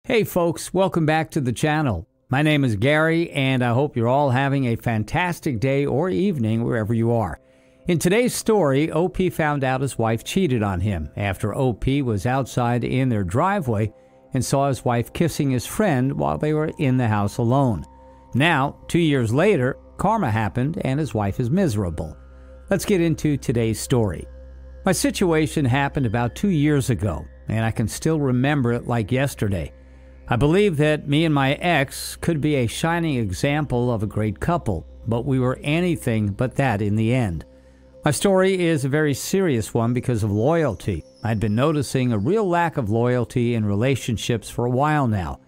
Hey folks, welcome back to the channel. My name is Gary and I hope you're all having a fantastic day or evening wherever you are. In today's story, OP found out his wife cheated on him after OP was outside in their driveway and saw his wife kissing his friend while they were in the house alone. Now, 2 years later, karma happened and his wife is miserable. Let's get into today's story. My situation happened about 2 years ago and I can still remember it like yesterday. I believe that me and my ex could be a shining example of a great couple, but we were anything but that in the end. My story is a very serious one because of loyalty. I'd been noticing a real lack of loyalty in relationships for a while now.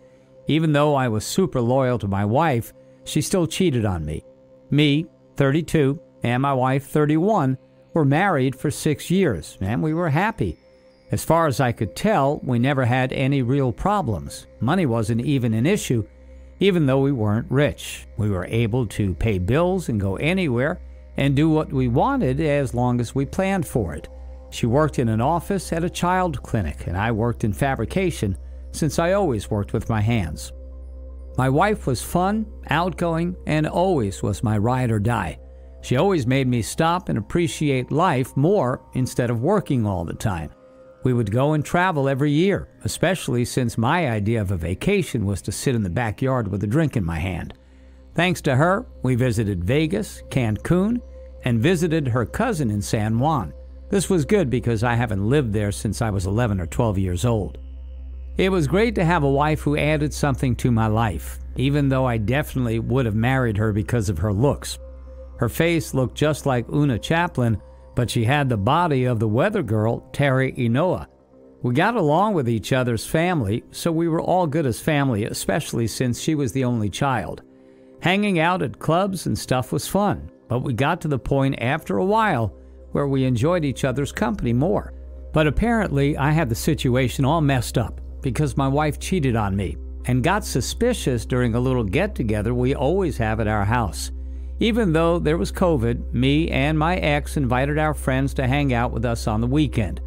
Even though I was super loyal to my wife, she still cheated on me. Me, 32, and my wife, 31, were married for 6 years, and we were happy. As far as I could tell, we never had any real problems. Money wasn't even an issue, even though we weren't rich. We were able to pay bills and go anywhere and do what we wanted as long as we planned for it. She worked in an office at a child clinic, and I worked in fabrication since I always worked with my hands. My wife was fun, outgoing, and always was my ride or die. She always made me stop and appreciate life more instead of working all the time. We would go and travel every year, especially since my idea of a vacation was to sit in the backyard with a drink in my hand. Thanks to her, we visited Vegas, Cancun, and visited her cousin in San Juan. This was good because I haven't lived there since I was 11 or 12 years old. It was great to have a wife who added something to my life, even though I definitely would have married her because of her looks. Her face looked just like Una Chaplin, but she had the body of the weather girl, Terry Inoa. We got along with each other's family, so we were all good as family, especially since she was the only child. Hanging out at clubs and stuff was fun, but we got to the point after a while where we enjoyed each other's company more. But apparently I had the situation all messed up because my wife cheated on me and got suspicious during a little get-together we always have at our house. Even though there was COVID, me and my ex invited our friends to hang out with us on the weekend.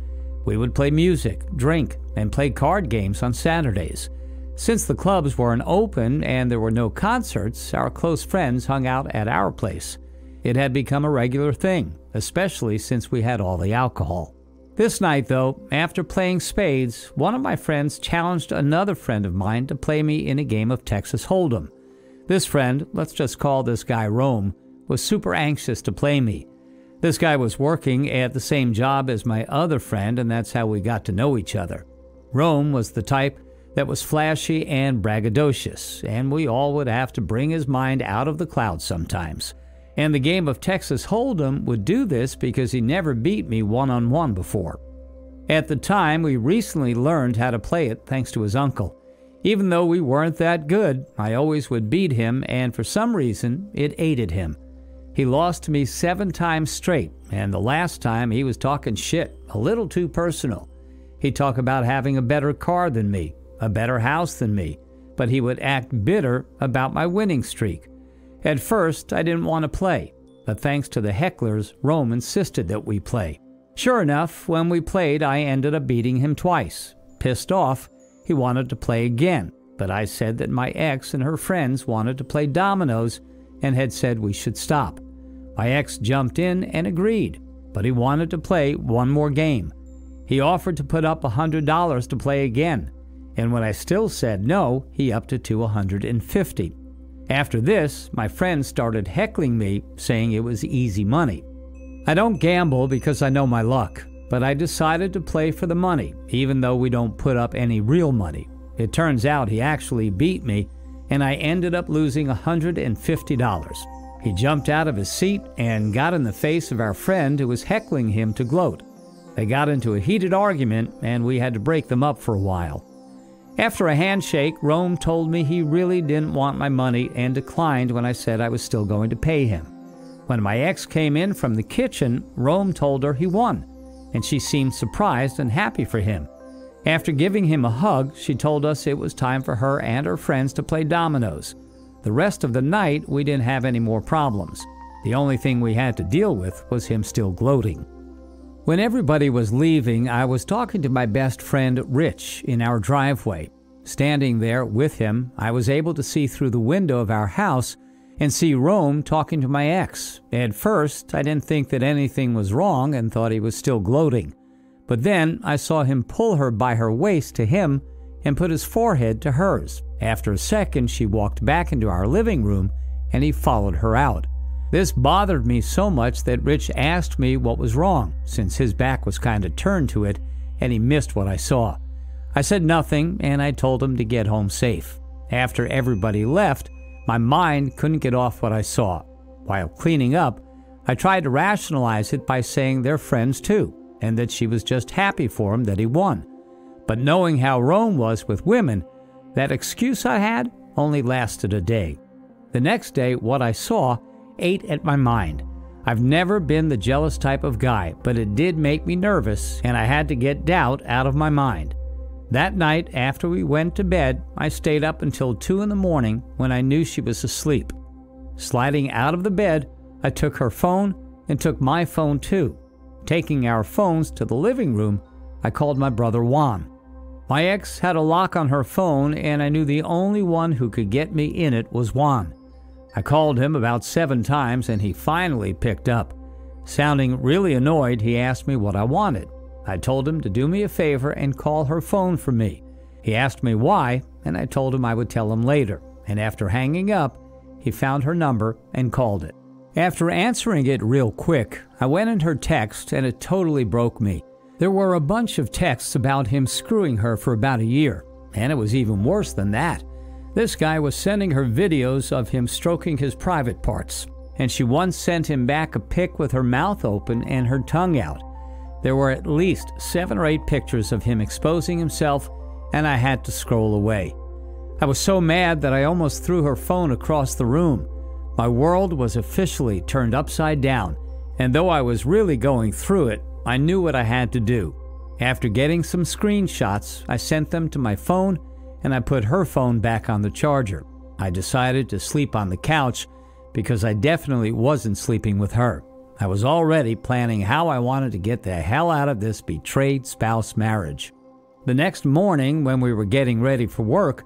We would play music, drink, and play card games on Saturdays. Since the clubs weren't open and there were no concerts, our close friends hung out at our place. It had become a regular thing, especially since we had all the alcohol. This night, though, after playing spades, one of my friends challenged another friend of mine to play me in a game of Texas Hold'em. This friend, let's just call this guy Rome, was super anxious to play me. This guy was working at the same job as my other friend, and that's how we got to know each other. Rome was the type that was flashy and braggadocious, and we all would have to bring his mind out of the clouds sometimes. And the game of Texas Hold'em would do this because he never beat me one-on-one before. At the time, we recently learned how to play it thanks to his uncle. Even though we weren't that good, I always would beat him, and for some reason, it aided him. He lost to me 7 times straight, and the last time he was talking shit, a little too personal. He'd talk about having a better car than me, a better house than me, but he would act bitter about my winning streak. At first, I didn't want to play, but thanks to the hecklers, Rome insisted that we play. Sure enough, when we played, I ended up beating him twice. Pissed off, he wanted to play again, but I said that my ex and her friends wanted to play dominoes and had said we should stop. My ex jumped in and agreed, but he wanted to play one more game. He offered to put up $100 to play again, and when I still said no, he upped it to $150. After this, my friends started heckling me, saying it was easy money. I don't gamble because I know my luck, but I decided to play for the money, even though we don't put up any real money. It turns out he actually beat me, and I ended up losing $150. He jumped out of his seat and got in the face of our friend who was heckling him to gloat. They got into a heated argument, and we had to break them up for a while. After a handshake, Rome told me he really didn't want my money and declined when I said I was still going to pay him. When my ex came in from the kitchen, Rome told her he won, and she seemed surprised and happy for him. After giving him a hug, she told us it was time for her and her friends to play dominoes. The rest of the night, we didn't have any more problems. The only thing we had to deal with was him still gloating. When everybody was leaving, I was talking to my best friend, Rich, in our driveway. Standing there with him, I was able to see through the window of our house and see Rome talking to my ex. At first, I didn't think that anything was wrong and thought he was still gloating. But then I saw him pull her by her waist to him and put his forehead to hers. After a second, she walked back into our living room and he followed her out. This bothered me so much that Rich asked me what was wrong, since his back was kind of turned to it and he missed what I saw. I said nothing and I told him to get home safe. After everybody left, my mind couldn't get off what I saw. While cleaning up, I tried to rationalize it by saying they're friends too, and that she was just happy for him that he won. But knowing how Rome was with women, that excuse I had only lasted a day. The next day, what I saw ate at my mind. I've never been the jealous type of guy, but it did make me nervous, and I had to get doubt out of my mind. That night, after we went to bed, I stayed up until 2 in the morning when I knew she was asleep. Sliding out of the bed, I took her phone and took my phone too. Taking our phones to the living room, I called my brother Juan. My ex had a lock on her phone, and I knew the only one who could get me in it was Juan. I called him about 7 times, and he finally picked up. Sounding really annoyed, he asked me what I wanted. I told him to do me a favor and call her phone for me. He asked me why, and I told him I would tell him later. And after hanging up, he found her number and called it. After answering it real quick, I went in her text, and it totally broke me. There were a bunch of texts about him screwing her for about a year, and it was even worse than that. This guy was sending her videos of him stroking his private parts, and she once sent him back a pic with her mouth open and her tongue out. There were at least 7 or 8 pictures of him exposing himself, and I had to scroll away. I was so mad that I almost threw her phone across the room. My world was officially turned upside down, and though I was really going through it, I knew what I had to do. After getting some screenshots, I sent them to my phone, and I put her phone back on the charger. I decided to sleep on the couch because I definitely wasn't sleeping with her. I was already planning how I wanted to get the hell out of this betrayed spouse marriage. The next morning, when we were getting ready for work,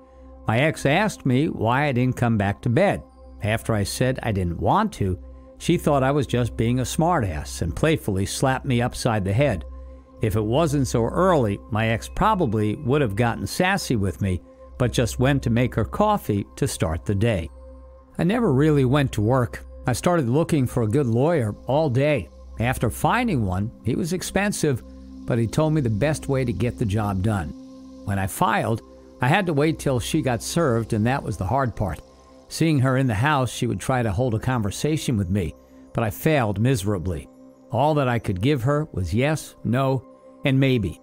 my ex asked me why I didn't come back to bed. After I said I didn't want to, she thought I was just being a smartass and playfully slapped me upside the head. If it wasn't so early, my ex probably would have gotten sassy with me, but just went to make her coffee to start the day. I never really went to work. I started looking for a good lawyer all day. After finding one, he was expensive, but he told me the best way to get the job done. When I filed, I had to wait till she got served, and that was the hard part. Seeing her in the house, she would try to hold a conversation with me, but I failed miserably. All that I could give her was yes, no, and maybe.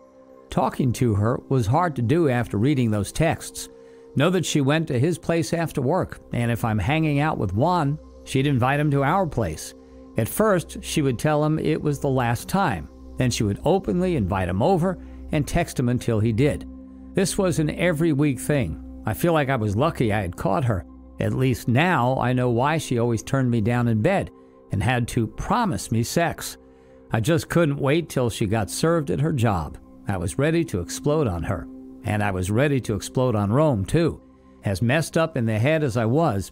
Talking to her was hard to do after reading those texts. Know that she went to his place after work, and if I'm hanging out with Juan, she'd invite him to our place. At first, she would tell him it was the last time. Then she would openly invite him over and text him until he did. This was an every week thing. I feel like I was lucky I had caught her. At least now I know why she always turned me down in bed and had to promise me sex. I just couldn't wait till she got served at her job. I was ready to explode on her. And I was ready to explode on Rome, too. As messed up in the head as I was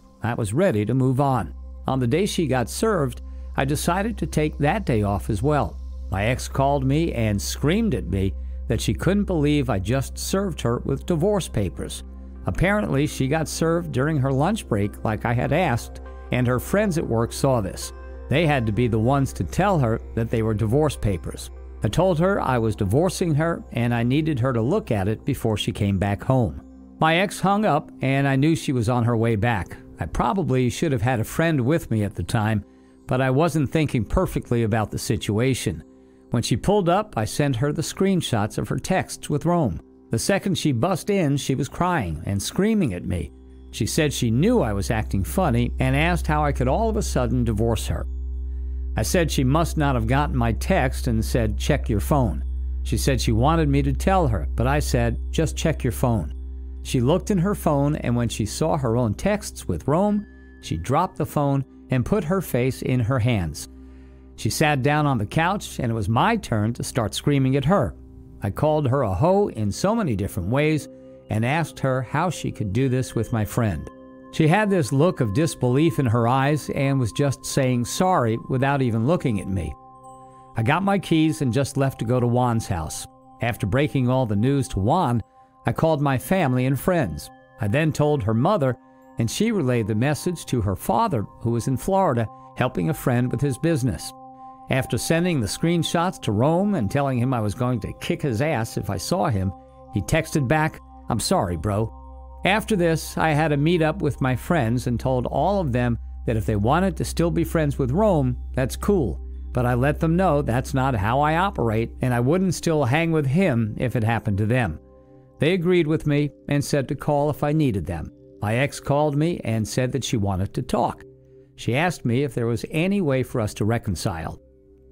ready to move on. On the day she got served, I decided to take that day off as well. My ex called me and screamed at me that she couldn't believe I just served her with divorce papers. Apparently, she got served during her lunch break like I had asked, and her friends at work saw this. They had to be the ones to tell her that they were divorce papers. I told her I was divorcing her and I needed her to look at it before she came back home. My ex hung up and I knew she was on her way back. I probably should have had a friend with me at the time, but I wasn't thinking perfectly about the situation. When she pulled up, I sent her the screenshots of her texts with Rome. The second she bust in, she was crying and screaming at me. She said she knew I was acting funny and asked how I could all of a sudden divorce her. I said she must not have gotten my text and said, check your phone. She said she wanted me to tell her, but I said, just check your phone. She looked in her phone, and when she saw her own texts with Rome, she dropped the phone and put her face in her hands. She sat down on the couch, and it was my turn to start screaming at her. I called her a hoe in so many different ways, and asked her how she could do this with my friend. She had this look of disbelief in her eyes and was just saying sorry without even looking at me. I got my keys and just left to go to Juan's house. After breaking all the news to Juan, I called my family and friends. I then told her mother, and she relayed the message to her father, who was in Florida helping a friend with his business. After sending the screenshots to Rome and telling him I was going to kick his ass if I saw him, he texted back, "I'm sorry, bro." After this, I had a meet up with my friends and told all of them that if they wanted to still be friends with Rome, that's cool. But I let them know that's not how I operate, and I wouldn't still hang with him if it happened to them. They agreed with me and said to call if I needed them. My ex called me and said that she wanted to talk. She asked me if there was any way for us to reconcile.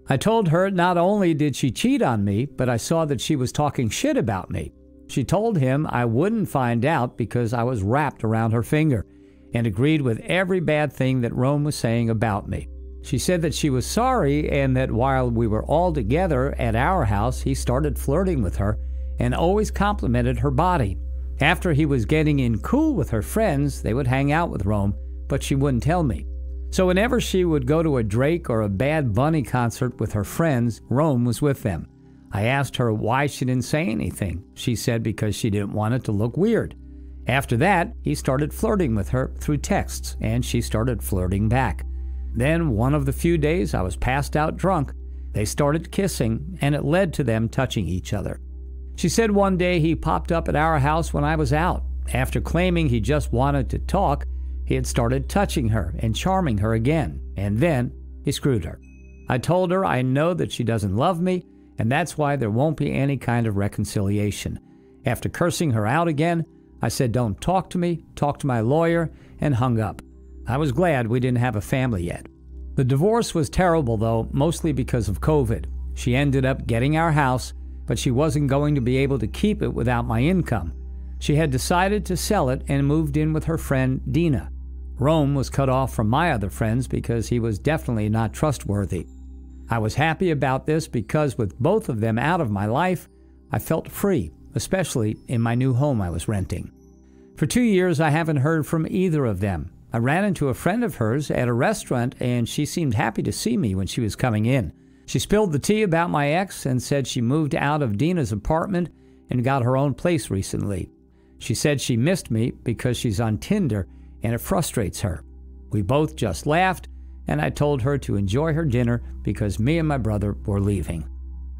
I told her not only did she cheat on me, but I saw that she was talking shit about me. She told him I wouldn't find out because I was wrapped around her finger, and agreed with every bad thing that Rome was saying about me. She said that she was sorry and that while we were all together at our house, he started flirting with her and always complimented her body. After he was getting in cool with her friends, they would hang out with Rome, but she wouldn't tell me. So whenever she would go to a Drake or a Bad Bunny concert with her friends, Rome was with them. I asked her why she didn't say anything. She said because she didn't want it to look weird. After that, he started flirting with her through texts, and she started flirting back. Then, one of the few days I was passed out drunk, they started kissing, and it led to them touching each other. She said one day he popped up at our house when I was out. After claiming he just wanted to talk, he had started touching her and charming her again, and then he screwed her. I told her I know that she doesn't love me, and that's why there won't be any kind of reconciliation. After cursing her out again, I said, "Don't talk to me, talk to my lawyer," and hung up. I was glad we didn't have a family yet. The divorce was terrible, though, mostly because of COVID. She ended up getting our house, but she wasn't going to be able to keep it without my income. She had decided to sell it and moved in with her friend Dina. Rome was cut off from my other friends because he was definitely not trustworthy. I was happy about this because with both of them out of my life, I felt free, especially in my new home I was renting. For 2 years, I haven't heard from either of them. I ran into a friend of hers at a restaurant, and she seemed happy to see me when she was coming in. She spilled the tea about my ex and said she moved out of Dina's apartment and got her own place recently. She said she missed me because she's on Tinder and it frustrates her. We both just laughed, and I told her to enjoy her dinner because me and my brother were leaving.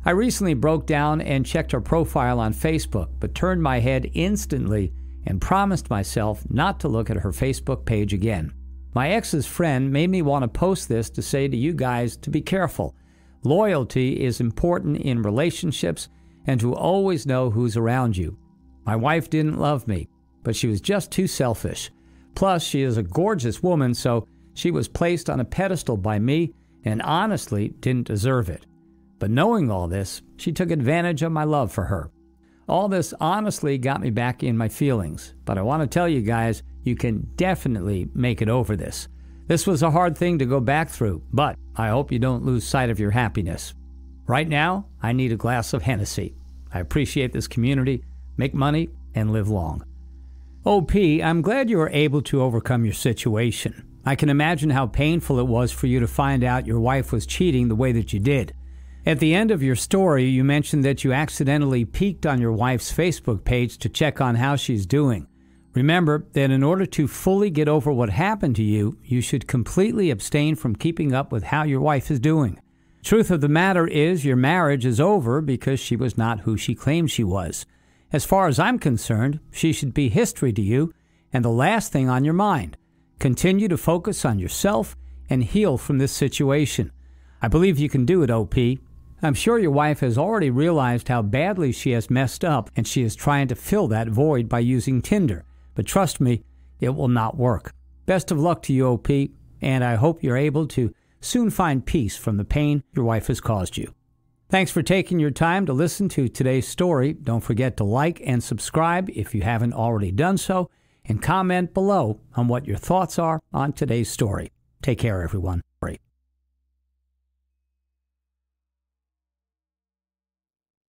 I recently broke down and checked her profile on Facebook, but turned my head instantly and promised myself not to look at her Facebook page again. My ex's friend made me want to post this to say to you guys to be careful. Loyalty is important in relationships and to always know who's around you. My wife didn't love me, but she was just too selfish. Plus, she is a gorgeous woman, so she was placed on a pedestal by me and honestly didn't deserve it. But knowing all this, she took advantage of my love for her. All this honestly got me back in my feelings, but I want to tell you guys, you can definitely make it over this. This was a hard thing to go back through, but I hope you don't lose sight of your happiness. Right now, I need a glass of Hennessy. I appreciate this community, make money, and live long. OP, I'm glad you were able to overcome your situation. I can imagine how painful it was for you to find out your wife was cheating the way that you did. At the end of your story, you mentioned that you accidentally peeked on your wife's Facebook page to check on how she's doing. Remember that in order to fully get over what happened to you, you should completely abstain from keeping up with how your wife is doing. Truth of the matter is your marriage is over because she was not who she claimed she was. As far as I'm concerned, she should be history to you and the last thing on your mind. Continue to focus on yourself and heal from this situation. I believe you can do it, OP. I'm sure your wife has already realized how badly she has messed up, and she is trying to fill that void by using Tinder. But trust me, it will not work. Best of luck to you, OP, and I hope you're able to soon find peace from the pain your wife has caused you. Thanks for taking your time to listen to today's story. Don't forget to like and subscribe if you haven't already done so, and comment below on what your thoughts are on today's story. Take care, everyone.